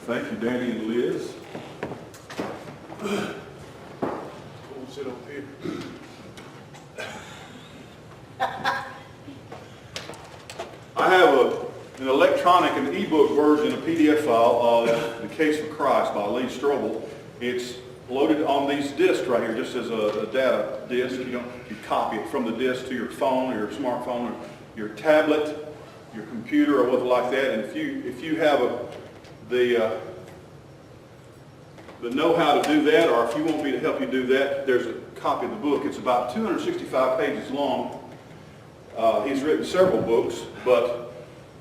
Thank you, Danny and Liz. We'll sit over here. I have an electronic and ebook version, a PDF file of The Case of Christ by Lee Strobel. It's loaded on these discs right here, just as a data disc. You copy it from the disc to your phone or your smartphone or your tablet, your computer, or whatever like that. And if you have the know-how to do that, or if you want me to help you do that, there's a copy of the book. It's about 265 pages long. He's written several books, but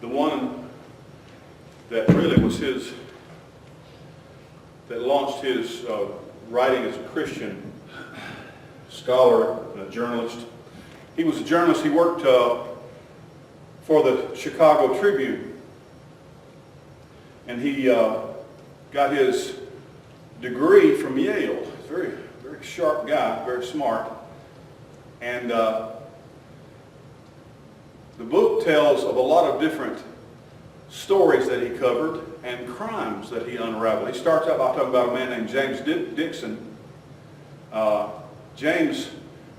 the one that really was that launched his writing as a Christian scholar and a journalist. He was a journalist. He worked for the Chicago Tribune, and he got his degree from Yale. He's a very, very sharp guy, very smart. And the book tells of a lot of different stories that he covered and crimes that he unraveled. He starts out by talking about a man named James Dixon. James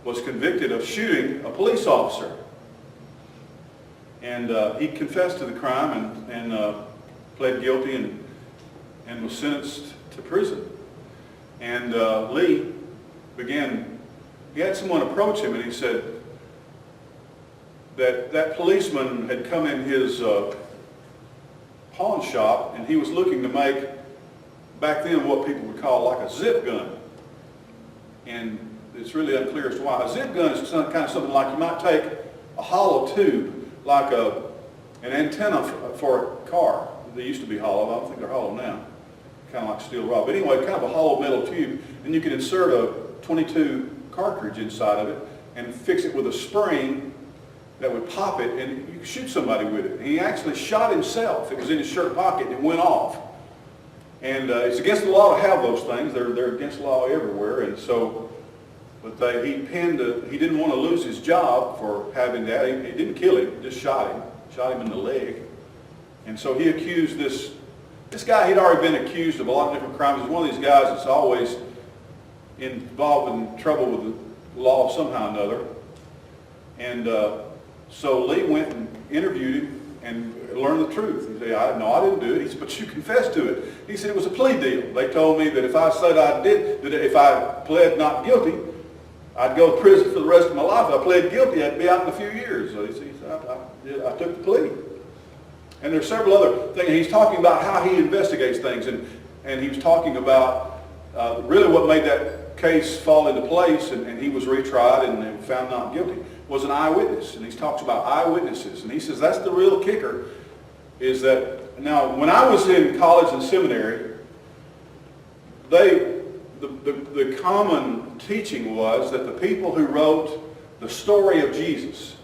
was convicted of shooting a police officer. And he confessed to the crime and pled guilty and was sentenced to prison. And Lee he had someone approach him, and he said that policeman had come in his pawn shop, and he was looking to make, back then, what people would call like a zip gun. And it's really unclear as to why. A zip gun is kind of something like you might take a hollow tube, like an antenna for a car. They used to be hollow. I don't think they're hollow now. Kind of like steel rod. But anyway, kind of a hollow metal tube, and you can insert a .22 cartridge inside of it and fix it with a spring that would pop it, and you could shoot somebody with it. And he actually shot himself. It was in his shirt pocket, and it went off. And it's against the law to have those things. They're against the law everywhere. And so, but he didn't want to lose his job for having that. He didn't kill him, just shot him in the leg. And so he accused this guy. He'd already been accused of a lot of different crimes. He's one of these guys that's always involved in trouble with the law somehow or another. And so Lee went and interviewed him and learned the truth. He said, "No, I didn't do it." He said, "But you confessed to it." He said, "It was a plea deal. They told me that if I said I did, that if I pled not guilty, I'd go to prison for the rest of my life. If I pled guilty, I'd be out in a few years." So he said, I took the plea. And there's several other things. He's talking about how he investigates things, and he was talking about really what made that case fall into place, and he was retried and found not guilty, was an eyewitness. And he talks about eyewitnesses, and he says that's the real kicker, is that now when I was in college and seminary, the common teaching was that the people who wrote the story of Jesus,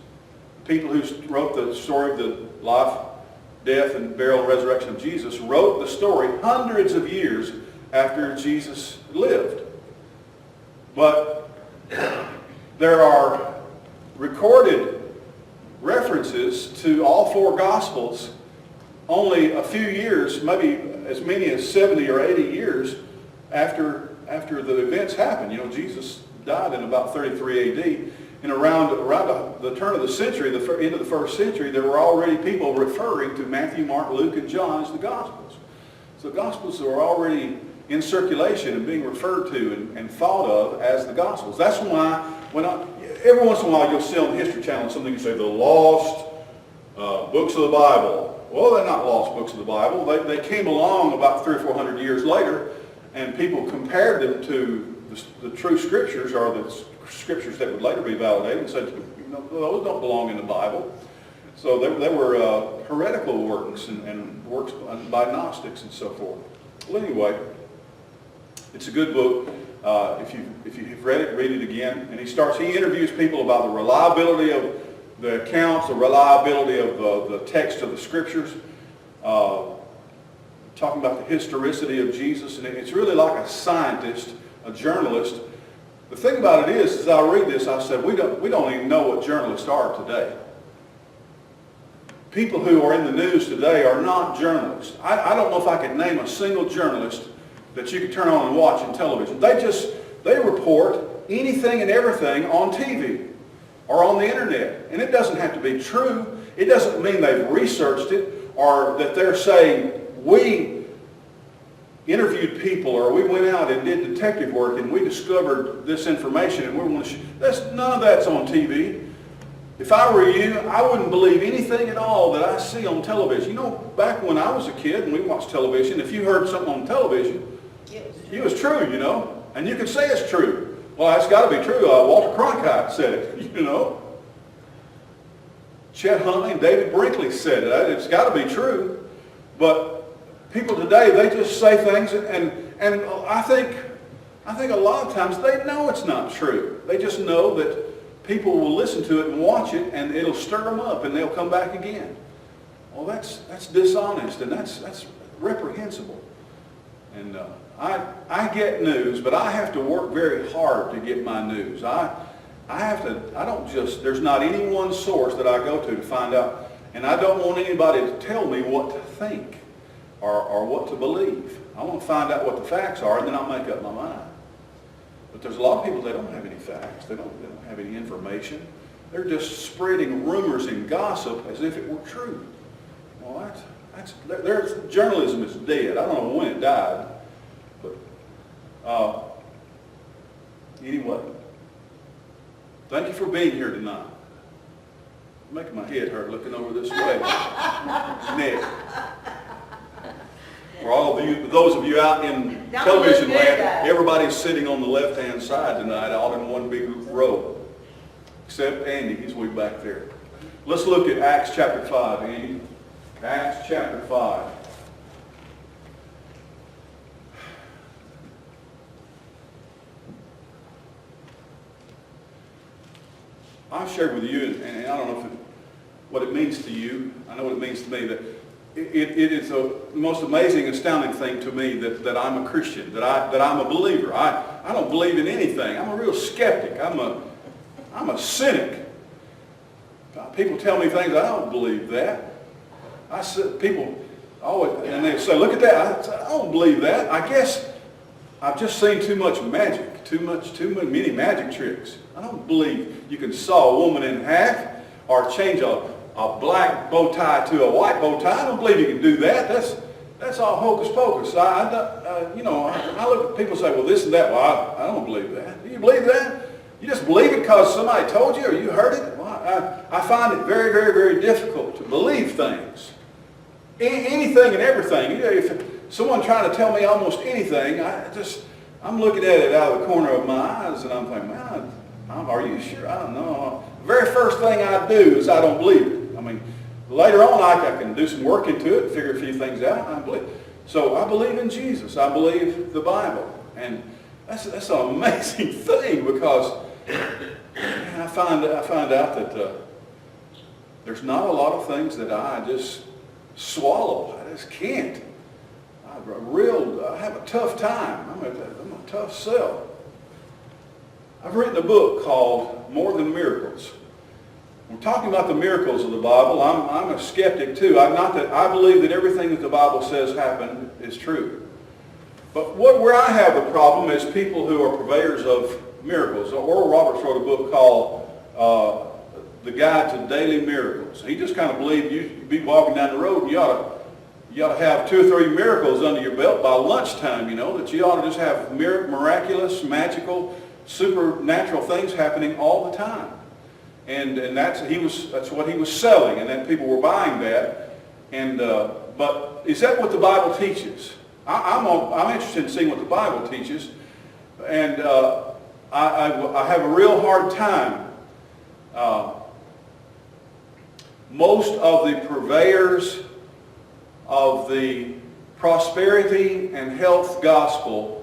the people who wrote the story of the life, death, and burial and resurrection of Jesus, wrote the story hundreds of years after Jesus lived. But there are recorded references to all four Gospels only a few years, maybe as many as 70 or 80 years after the events happened. You know, Jesus died in about 33 AD. And around the turn of the century, the end of the first century, there were already people referring to Matthew, Mark, Luke, and John as the Gospels. So the Gospels were already in circulation and being referred to and thought of as the Gospels. That's why every once in a while you'll see on the History Channel something you say, the lost books of the Bible. Well, they're not lost books of the Bible. They came along about 300 or 400 years later, and people compared them to the true scriptures, or the scriptures that would later be validated, and said, those don't belong in the Bible. So they were heretical works and works by Gnostics and so forth. Well, anyway, it's a good book. If you've read it, read it again. And he interviews people about the reliability of the accounts, the reliability of the text of the scriptures, talking about the historicity of Jesus. And it's really like a scientist, a journalist. The thing about it is, as I read this, I said, we don't even know what journalists are today. people who are in the news today are not journalists. I don't know if I could name a single journalist that you could turn on and watch on television. They report anything and everything on TV or on the internet. And it doesn't have to be true. It doesn't mean they've researched it or that they're saying, we interviewed people or we went out and did detective work and we discovered this information and we want to none of that's on TV. If I were you, I wouldn't believe anything at all that I see on television. You know, back when I was a kid and we watched television, if you heard something on television, it was true, you know, and you could say it's true. Well, that's got to be true. Walter Cronkite said it, you know. Chet Huntley and David Brinkley said it. It's got to be true. But people today, they just say things, and I think a lot of times they know it's not true. They just know that people will listen to it and watch it, and it'll stir them up, and they'll come back again. Well, that's dishonest, and that's reprehensible. And I get news, but I have to work very hard to get my news. There's not any one source that I go to find out, and I don't want anybody to tell me what to think or what to believe. I want to find out what the facts are, and then I'll make up my mind. But there's a lot of people that don't have any facts. They don't have any information. They're just spreading rumors and gossip as if it were true. Well, journalism is dead. I don't know when it died. But anyway, thank you for being here tonight. Making my head hurt looking over this way. Nick. For all of you, those of you out in television land, everybody's sitting on the left-hand side tonight, all in one big row. Except Andy, he's way back there. Let's look at Acts chapter 5, Andy. Acts chapter 5. I've shared with you, and I don't know what it means to you. I know what it means to me. That it is the most amazing, astounding thing to me that I'm a Christian, that I'm a believer. I don't believe in anything. I'm a real skeptic. I'm a cynic. People tell me things, I don't believe that. People always, and they say, look at that. I don't believe that. I guess I've just seen too much magic, too many magic tricks. I don't believe you can saw a woman in half or change a black bow tie to a white bow tie. I don't believe you can do that. That's all hocus pocus. I look at people and say, well, this and that. Well, I don't believe that. Do you believe that? You just believe it because somebody told you or you heard it? Well, I find it very, very, very difficult to believe things. Anything and everything. You know, if someone trying to tell me almost anything, I'm looking at it out of the corner of my eyes and I'm thinking, man, are you sure? I don't know. The very first thing I do is I don't believe it. I mean, later on I can do some work into it, figure a few things out, and I believe. So I believe in Jesus. I believe the Bible. And that's an amazing thing because I find out that there's not a lot of things that I just swallow. I just can't. I have a tough time. I'm a tough sell. I've written a book called More Than Miracles. We're talking about the miracles of the Bible. I'm a skeptic too. I believe that everything that the Bible says happened is true. But where I have the problem is people who are purveyors of miracles. Oral Roberts wrote a book called The Guide to Daily Miracles. He just kind of believed you'd be walking down the road and you ought to have 2 or 3 miracles under your belt by lunchtime, you know, that you ought to just have miraculous, magical, supernatural things happening all the time. And that's what he was selling, and then people were buying that. And but is that what the Bible teaches? I'm interested in seeing what the Bible teaches, and I have a real hard time. Most of the purveyors of the prosperity and health gospel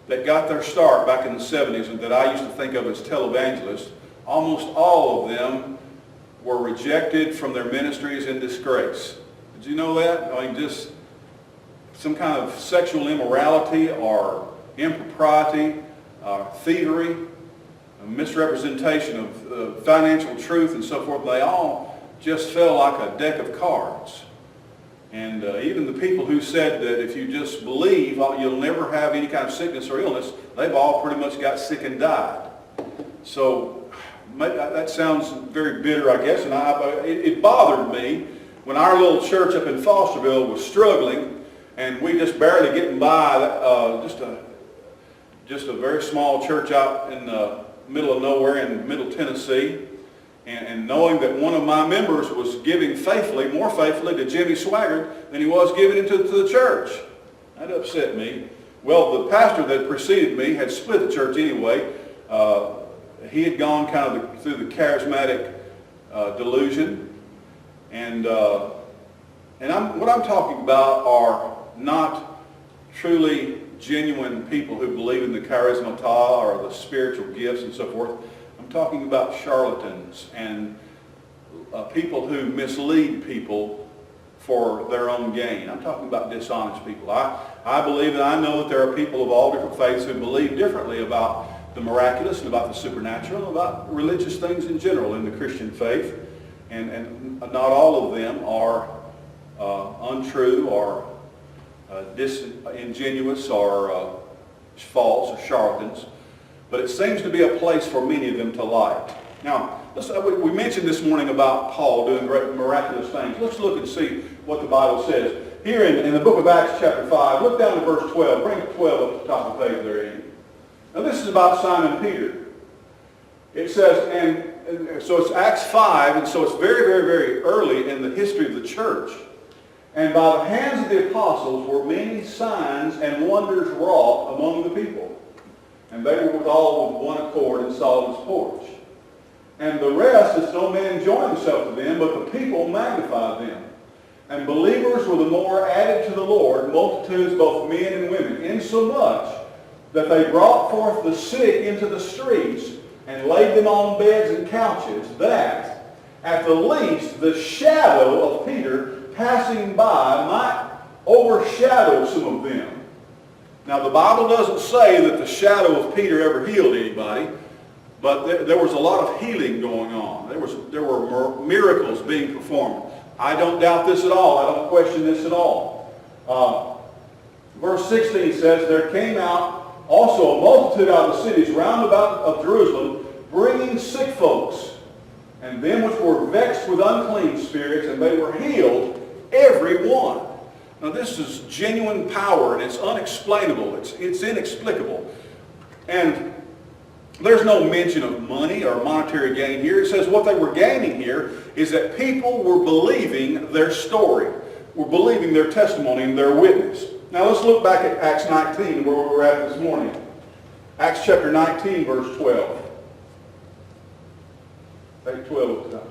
that got their start back in the 70s and that I used to think of as televangelists, almost all of them were rejected from their ministries in disgrace. Did you know that? I mean, just some kind of sexual immorality or impropriety, thievery, misrepresentation of financial truth and so forth. just felt like a deck of cards. And even the people who said that if you just believe, you'll never have any kind of sickness or illness, they've all pretty much got sick and died. So that sounds very bitter, I guess, and it bothered me when our little church up in Fosterville was struggling, and we just barely getting by, just a very small church out in the middle of nowhere in Middle Tennessee. And knowing that one of my members was giving faithfully, more faithfully to Jimmy Swaggart than he was giving into the church. That upset me. Well, the pastor that preceded me had split the church anyway. He had gone kind of through the charismatic delusion. And what I'm talking about are not truly genuine people who believe in the charismata or the spiritual gifts and so forth. I'm talking about charlatans and people who mislead people for their own gain. I'm talking about dishonest people. I believe and I know that there are people of all different faiths who believe differently about the miraculous and about the supernatural and about religious things in general in the Christian faith. And not all of them are untrue or disingenuous or false or charlatans. But it seems to be a place for many of them to light. Now, we mentioned this morning about Paul doing great miraculous things. Let's look and see what the Bible says. Here in the book of Acts chapter 5, look down to verse 12. Bring 12 up to the top of the page there, Ian. Now this is about Simon Peter. It says, and so it's Acts 5, and so it's very, very, very early in the history of the church. And by the hands of the apostles were many signs and wonders wrought among the people. And they were all with one accord in Solomon's porch. And the rest, as no man joined himself to them, but the people magnified them. And believers were the more added to the Lord, multitudes both men and women, insomuch that they brought forth the sick into the streets and laid them on beds and couches, that at the least the shadow of Peter passing by might overshadow some of them. Now, the Bible doesn't say that the shadow of Peter ever healed anybody, but there was a lot of healing going on. There were miracles being performed. I don't doubt this at all. I don't question this at all. Verse 16 says, there came out also a multitude out of the cities round about of Jerusalem, bringing sick folks, and them which were vexed with unclean spirits, and they were healed, every one. Now this is genuine power, and it's unexplainable. It's inexplicable. And there's no mention of money or monetary gain here. It says what they were gaining here is that people were believing their story, were believing their testimony and their witness. Now let's look back at Acts 19, where we were at this morning. Acts chapter 19, verse 12. Take 12 at the time.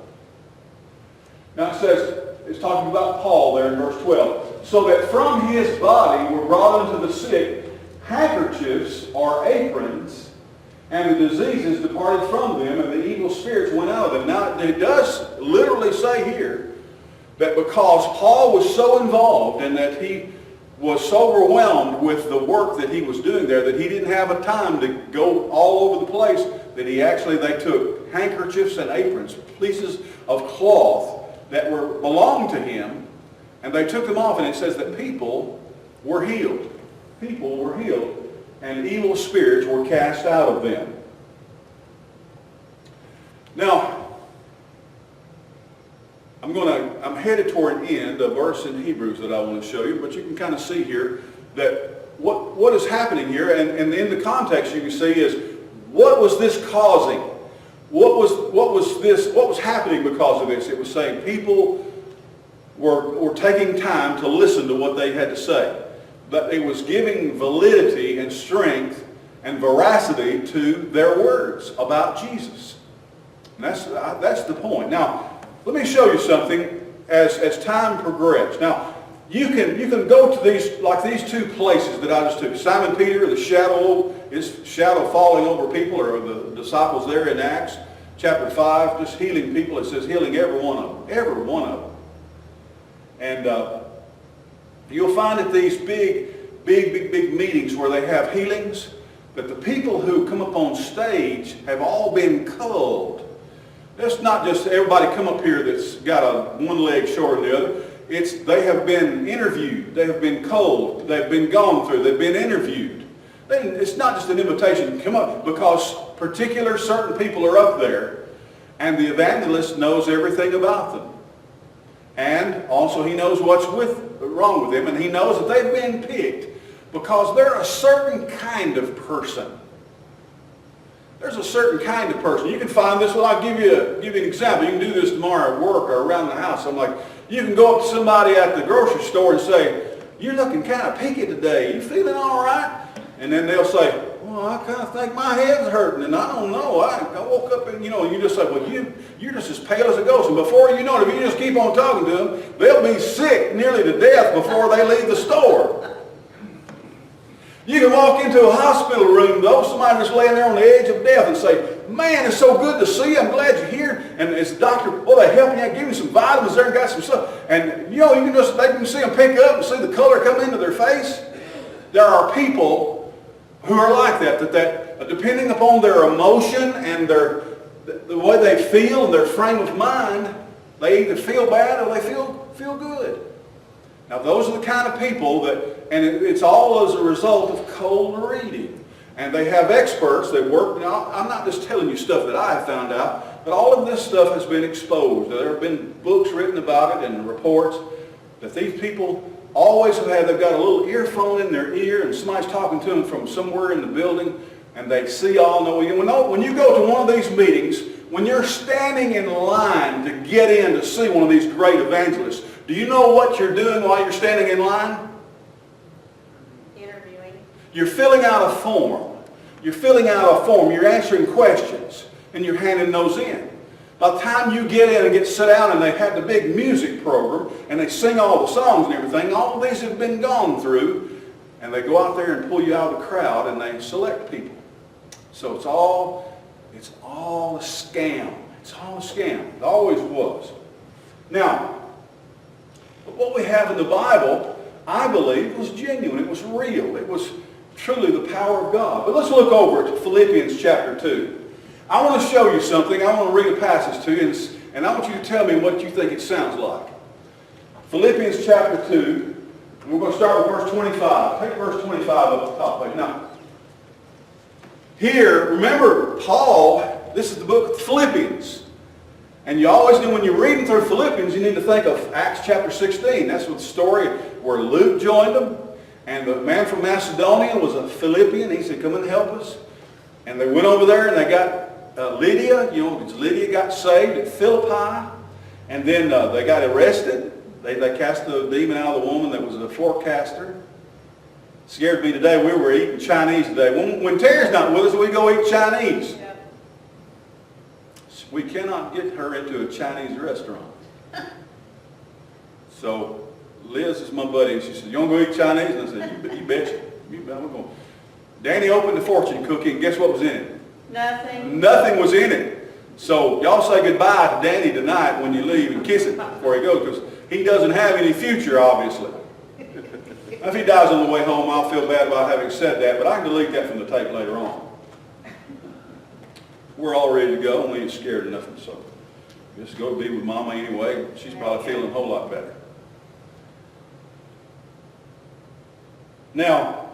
Now it says, it's talking about Paul there in verse 12. So that from his body were brought unto the sick handkerchiefs or aprons, and the diseases departed from them, and the evil spirits went out of them. Now it does literally say here that because Paul was so involved and that he was so overwhelmed with the work that he was doing there that he didn't have a time to go all over the place, that they took handkerchiefs and aprons, pieces of cloth that belonged to him, and they took them off, and it says that people were healed. People were healed, and evil spirits were cast out of them. Now, I'm headed toward an end, a verse in Hebrews that I want to show you, but you can kind of see here that what is happening here, and in the context you can see is, what was this causing? What was happening because of this? It was saying people were taking time to listen to what they had to say. But it was giving validity and strength and veracity to their words about Jesus. And that's the point. Now, let me show you something as time progressed. Now, you can go to these two places that I just took. Simon Peter, his shadow falling over people, or the disciples there in Acts chapter 5, just healing people. It says healing every one of them. Every one of them. And you'll find at these big meetings where they have healings, that the people who come up on stage have all been culled. It's not just everybody come up here that's got one leg shorter than the other. They have been interviewed. They have been cold. They've been gone through. They've been interviewed. It's not just an invitation to come up, because particular certain people are up there, and the evangelist knows everything about them. And also he knows what's wrong with them, and he knows that they've been picked because they're a certain kind of person. There's a certain kind of person. You can find this. Well, I'll give you an example. You can do this tomorrow at work or around the house. I'm like, you can go up to somebody at the grocery store and say, "You're looking kind of picky today. You feeling all right?" And then they'll say, "Well, I kind of think my head's hurting, and I don't know. I woke up and, and you just say, well, you're just as pale as a ghost." And before you know it, if you just keep on talking to them, they'll be sick nearly to death before they leave the store. You can walk into a hospital room, though, somebody just laying there on the edge of death, and say, "Man, it's so good to see you. I'm glad you're here." And it's the doctor, "Oh, they helping you, give you some vitamins there and got some stuff." And you can see them pick up and see the color come into their face. There are people who are like that depending upon their emotion and the way they feel and their frame of mind, they either feel bad or they feel good. Now, those are the kind of people and it's all as a result of cold reading. And they have experts that work. Now, I'm not just telling you stuff that I have found out, but all of this stuff has been exposed. There have been books written about it and reports that these people always they've got a little earphone in their ear, and somebody's talking to them from somewhere in the building, and they see all, know you. When you go to one of these meetings, when you're standing in line to get in to see one of these great evangelists, do you know what you're doing while you're standing in line? Interviewing. You're filling out a form. You're answering questions, and you're handing those in. By the time you get in and get sit down, and they have the big music program, and they sing all the songs and everything, all of these have been gone through, and they go out there and pull you out of the crowd, and they select people. So it's all a scam. It's all a scam. It always was. Now, what we have in the Bible, I believe, was genuine. It was real. It was truly the power of God. But let's look over at Philippians chapter 2. I want to show you something. I want to read a passage to you, and I want you to tell me what you think it sounds like. Philippians chapter 2, and we're going to start with verse 25. Take verse 25 up the top page. Now, here, remember, Paul, this is the book of Philippians. And you always know when you're reading through Philippians, you need to think of Acts chapter 16. That's what the story where Luke joined them. And the man from Macedonia was a Philippian. He said, "Come and help us." And they went over there and they got Lydia. Lydia got saved at Philippi. And then they got arrested. They cast the demon out of the woman that was a forecaster. Scared me today. We were eating Chinese today. When Terry's not with us, we go eat Chinese. Yep. We cannot get her into a Chinese restaurant. So Liz is my buddy, and she said, "You want to go eat Chinese?" And I said, you betcha. We're going. Danny opened the fortune cookie, and guess what was in it? Nothing. Nothing was in it. So y'all say goodbye to Danny tonight when you leave, and kiss him before he goes, because he doesn't have any future, obviously. If he dies on the way home, I'll feel bad about having said that, but I can delete that from the tape later on. We're all ready to go, and we ain't scared of nothing, so just go be with Mama anyway. She's probably feeling a whole lot better. Now,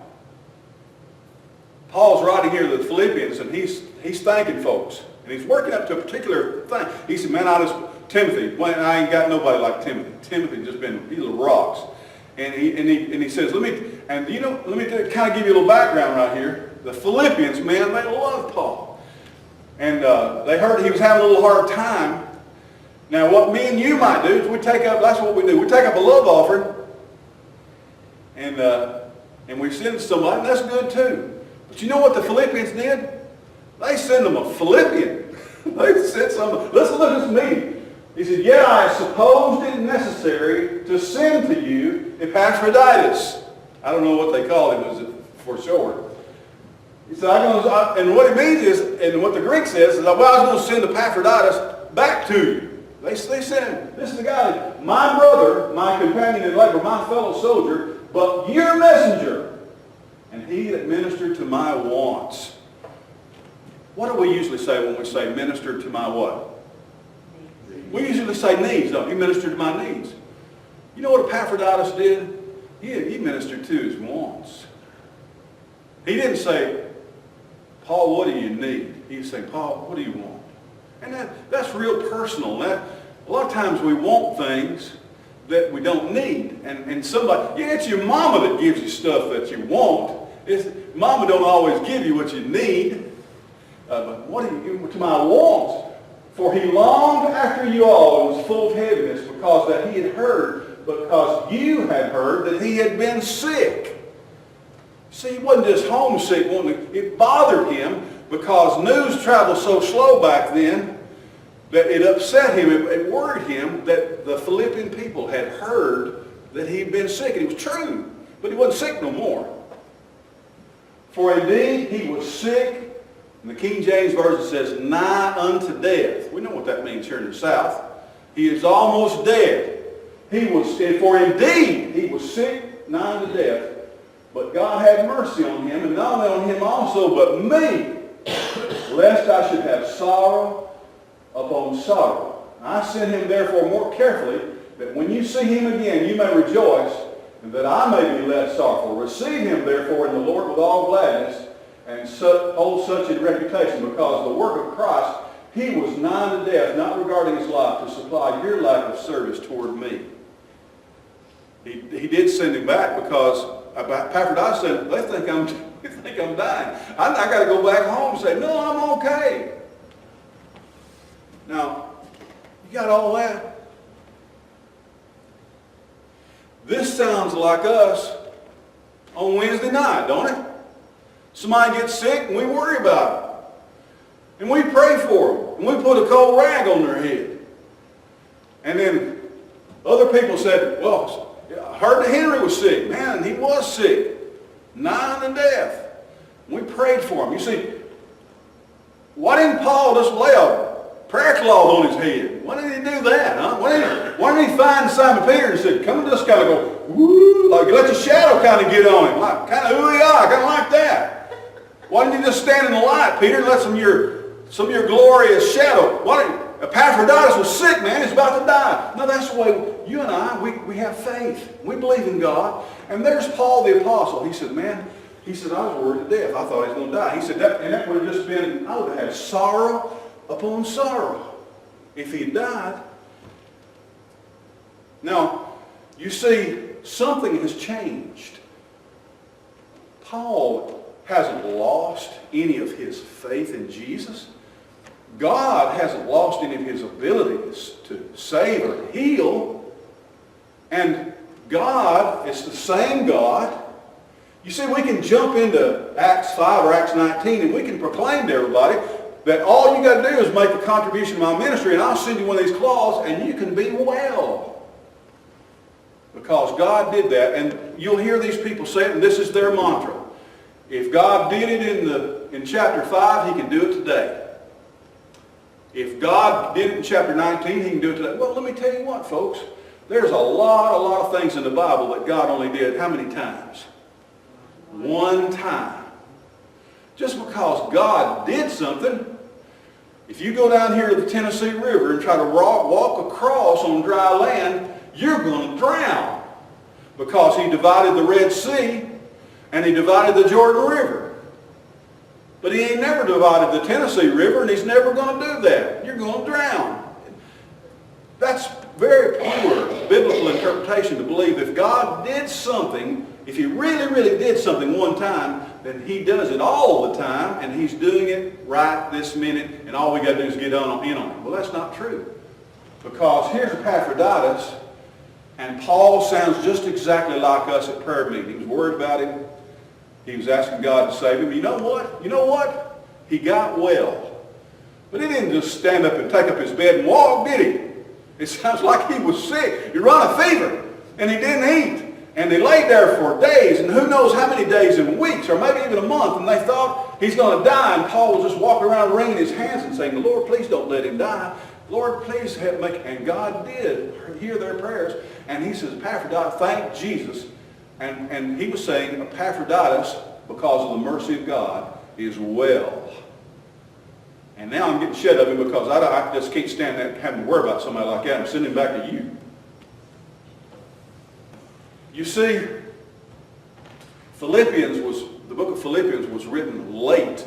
Paul's writing here to the Philippians, and he's thanking folks, and he's working up to a particular thing. He said, "Man, Timothy, I ain't got nobody like Timothy. Timothy just been, he's little rocks." And he says, let me kind of give you a little background right here. The Philippians, man, they love Paul. And they heard he was having a little hard time. Now, what me and you might do is that's what we do. We take up a love offering, and we send it to somebody, and that's good too. But you know what the Philippians did? They sent them a Philippian. They sent something. Let's look at this meeting. He said, "Yet I supposed it necessary to send to you Epaphroditus." I don't know what they called him, was it for short. He said, and what it means is, and what the Greek says is, I was going to send Epaphroditus back to you. They sent him. This is the guy, my brother, my companion in labor, my fellow soldier, but your messenger, and he that ministered to my wants. What do we usually say when we say minister to my what? We usually say needs, don't we? He ministered to my needs. You know what Epaphroditus did? He ministered to his wants. He didn't say, Paul, what do you need? He was saying, Paul, what do you want? And that's real personal. A lot of times we want things that we don't need. And somebody, it's your mama that gives you stuff that you want. Mama don't always give you what you need. But what do you give to my wants? For he longed after you all and was full of heaviness because that he had heard, because you had heard that he had been sick. See, he wasn't just homesick. It bothered him because news traveled so slow back then that it upset him. It worried him that the Philippian people had heard that he'd been sick. And it was true, but he wasn't sick no more. For indeed he was sick. And the King James Version says, nigh unto death. We know what that means here in the South. He is almost dead. For indeed he was sick, nigh unto death. But God had mercy on him, and not only on him also, but me, lest I should have sorrow upon sorrow. I sent him therefore more carefully, that when you see him again, you may rejoice, and that I may be less sorrowful. Receive him therefore in the Lord with all gladness, and hold such in reputation, because the work of Christ, he was nigh to death, not regarding his life, to supply your lack of service toward me. He did send him back because Epaphroditus said, they think I'm dying. I got to go back home and say, no, I'm okay. Now, you got all that? This sounds like us on Wednesday night, don't it? Somebody gets sick and we worry about it. And we pray for them. And we put a cold rag on their head. And then other people said, well, I heard that Henry was sick. Man, he was sick. Nigh unto death. We prayed for him. You see, why didn't Paul just lay a prayer cloth on his head? Why didn't he do that, huh? Why didn't he find Simon Peter and said, come and just kind of go, woo, like let your shadow kind of get on him, like kind of ooh-yah, kind of like that. Why didn't you just stand in the light, Peter, and let some of your glorious shadow? Epaphroditus was sick, man. He's about to die. No, that's the way you and I, we have faith. We believe in God. And there's Paul the Apostle. He said, man, I was worried to death. I thought he was going to die. He said, that would have just been, I would have had sorrow upon sorrow if he had died. Now, you see, something has changed. Paul hasn't lost any of his faith in Jesus. God hasn't lost any of his abilities to save or heal. And God is the same God. You see, we can jump into Acts 5 or Acts 19 and we can proclaim to everybody that all you got to do is make a contribution to my ministry and I'll send you one of these cloths and you can be well. Because God did that. And you'll hear these people say it, and this is their mantra. If God did it in chapter 5, he can do it today. If God did it in chapter 19, he can do it today. Well, let me tell you what, folks. There's a lot of things in the Bible that God only did how many times? One time. Just because God did something, if you go down here to the Tennessee River and try to walk across on dry land, you're going to drown. Because he divided the Red Sea and he divided the Jordan River. But he ain't never divided the Tennessee River, and he's never going to do that. You're going to drown. That's very poor biblical interpretation to believe if God did something, if he really, really did something one time, then he does it all the time, and he's doing it right this minute, and all we got to do is get in on it. Well, that's not true. Because here's Epaphroditus, and Paul sounds just exactly like us at prayer meeting. He was worried about him. He was asking God to save him. You know what? He got well. But he didn't just stand up and take up his bed and walk, did he? It sounds like he was sick. He run a fever, and he didn't eat. And they laid there for days, and who knows how many days and weeks, or maybe even a month, and they thought he's going to die. And Paul was just walking around wringing his hands and saying, Lord, please don't let him die. Lord, please help me. And God did hear their prayers. And he says, Epaphroditus, thank Jesus. And he was saying, Epaphroditus, because of the mercy of God, is well. And now I'm getting shed of him because I just can't stand that, having to worry about somebody like that. I'm sending him back to you. You see, the book of Philippians was written late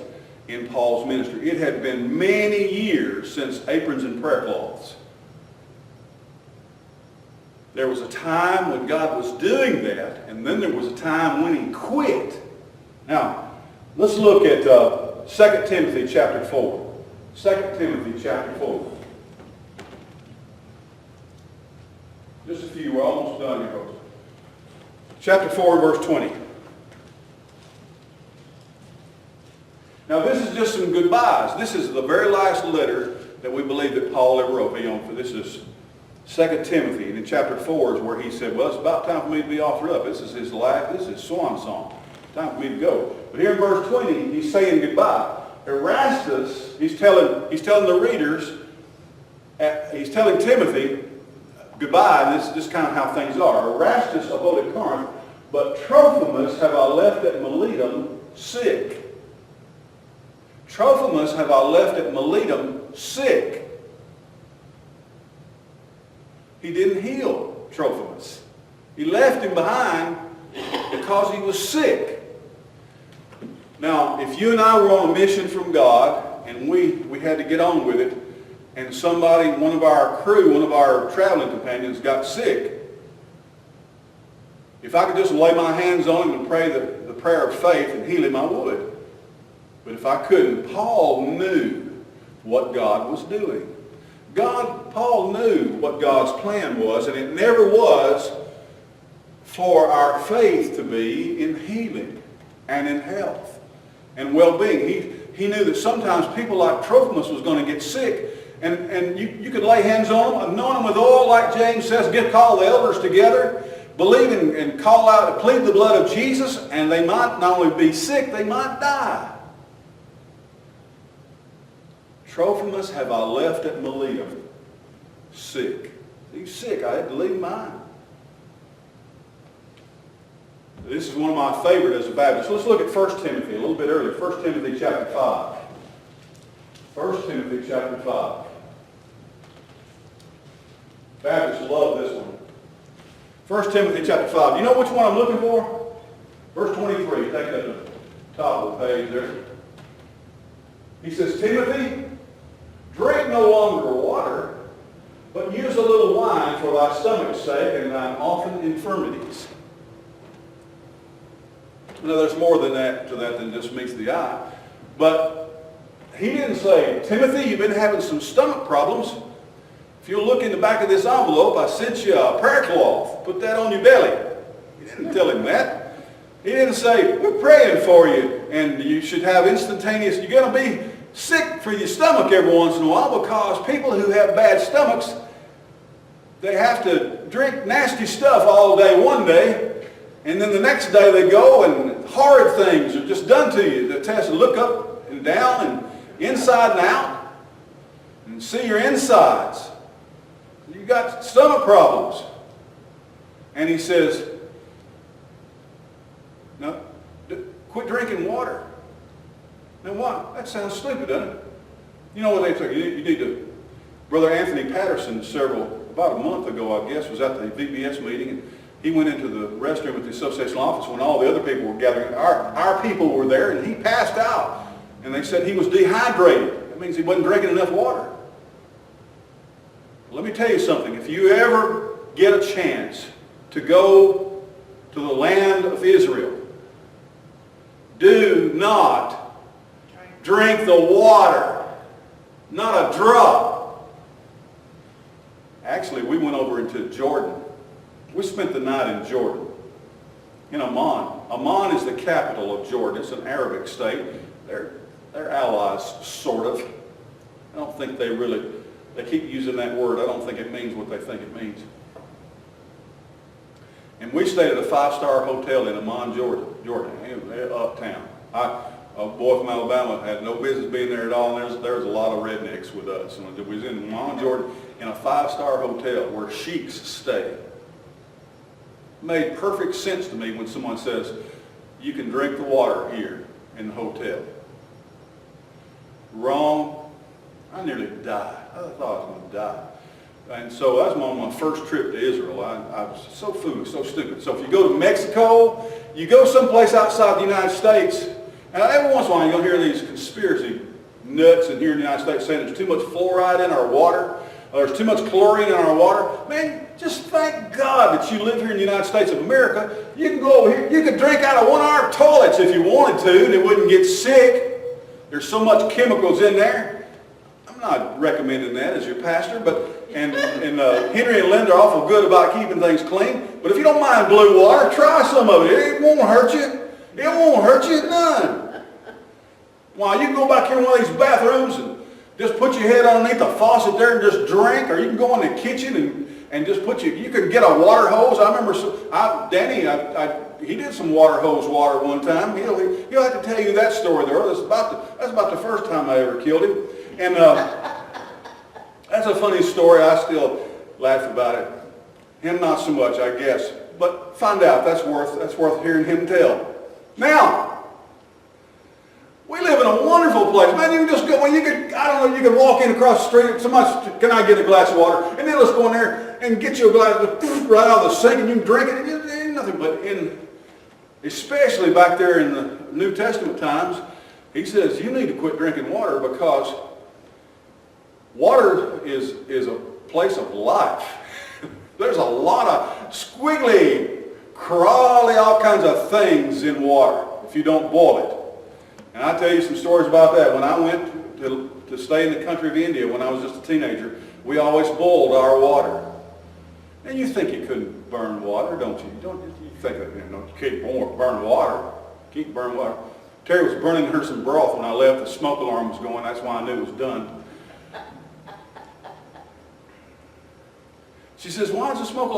in Paul's ministry. It had been many years since aprons and prayer cloths. There was a time when God was doing that, and then there was a time when he quit. Now, let's look at 2 Timothy chapter 4. 2 Timothy chapter 4. Just a few, we're almost done here, folks. Chapter 4, verse 20. Now this is just some goodbyes. This is the very last letter that we believe that Paul ever wrote. This is 2 Timothy, and in chapter 4 is where he said, well, it's about time for me to be offered up. This is his life. This is his swan song. Time for me to go. But here in verse 20, he's saying goodbye. Erastus, he's telling the readers, he's telling Timothy goodbye, and this is kind of how things are. Erastus abode at Corinth, but Trophimas have I left at Melitum sick. Trophimas have I left at Melitum sick. He didn't heal Trophimas. He left him behind because he was sick. Now, if you and I were on a mission from God, and we had to get on with it, and somebody, one of our crew, one of our traveling companions got sick, if I could just lay my hands on him and pray the prayer of faith and heal him, I would. But if I couldn't, Paul knew what God was doing. Paul knew what God's plan was, and it never was for our faith to be in healing and in health and well-being. He knew that sometimes people like Trophimus was going to get sick, and you could lay hands on them, anoint them with oil, like James says, call the elders together, believe and call out, plead the blood of Jesus, and they might not only be sick, they might die. Trophimus have I left at Melitum sick. He's sick. I had to leave him behind. This is one of my favorite as a Baptist. Let's look at 1 Timothy a little bit earlier. 1 Timothy chapter 5. 1 Timothy chapter 5. Baptists love this one. 1 Timothy chapter 5. Do you know which one I'm looking for? Verse 23. Take that to the top of the page there. He says, Timothy, drink no longer water, but use a little wine for thy stomach's sake and thine often infirmities. Now, there's more than that to that than just meets the eye. But he didn't say, Timothy, you've been having some stomach problems. If you'll look in the back of this envelope, I sent you a prayer cloth. Put that on your belly. He didn't tell him that. He didn't say, we're praying for you, and you should have instantaneous, you're going to be sick for your stomach every once in a while, because people who have bad stomachs, they have to drink nasty stuff all day one day, and then the next day they go and horrid things are just done to you. The test to look up and down and inside and out and see your insides. You've got stomach problems. And he says, no, quit drinking water. Now what? That sounds stupid, doesn't it? You know what they say? You need to. Brother Anthony Patterson, about a month ago, I guess, was at the VBS meeting, and he went into the restroom at the association office when all the other people were gathering. Our people were there, and he passed out. And they said he was dehydrated. That means he wasn't drinking enough water. Let me tell you something. If you ever get a chance to go to the land of Israel, do not drink the water. Not a drop. Actually, we went over into Jordan. We spent the night in Jordan, in Amman. Amman is the capital of Jordan. It's an Arabic state. They're allies, sort of. I don't think they keep using that word. I don't think it means what they think it means. And we stayed at a 5-star hotel in Amman, Jordan. It was uptown. A boy from Alabama had no business being there at all, and there was a lot of rednecks with us. And we was in Amman, Jordan, in a 5-star hotel where sheiks stay. It made perfect sense to me when someone says, you can drink the water here in the hotel. Wrong. I nearly died. I thought I was going to die. And so that was on my first trip to Israel. I was so foolish, so stupid. So if you go to Mexico, you go someplace outside the United States, and every once in a while you're going to hear these conspiracy nuts in here in the United States saying there's too much fluoride in our water, or there's too much chlorine in our water. Man, just thank God that you live here in the United States of America. You can go over here, you could drink out of one-hour toilets if you wanted to, and it wouldn't get sick. There's so much chemicals in there. I'm not recommending that as your pastor, but Henry and Linda are awful good about keeping things clean. But if you don't mind blue water, try some of it. It won't hurt you. It won't hurt you none. Why, you can go back here in one of these bathrooms and just put your head underneath the faucet there and just drink, or you can go in the kitchen and just you could get a water hose. I remember Danny, he did some water hose water one time. He'll have to tell you that story there. That's about the first time I ever killed him. And that's a funny story. I still laugh about it. Him not so much, I guess. But find out. That's worth hearing him tell. Now, we live in a wonderful place. Man, you can just go, you could walk in across the street, somebody, can I get a glass of water? And then let's go in there and get you a glass right out of the sink and you can drink it. It ain't nothing but especially back there in the New Testament times, he says you need to quit drinking water because water is a place of life. There's a lot of squiggly, crawly, all kinds of things in water if you don't boil it. And I'll tell you some stories about that. When I went to stay in the country of India when I was just a teenager, we always boiled our water. And you think you couldn't burn water, don't you? You think that, you can't burn water. Can't burn water. Terry was burning her some broth when I left. The smoke alarm was going. That's why I knew it was done. She says, why is the smoke alarm?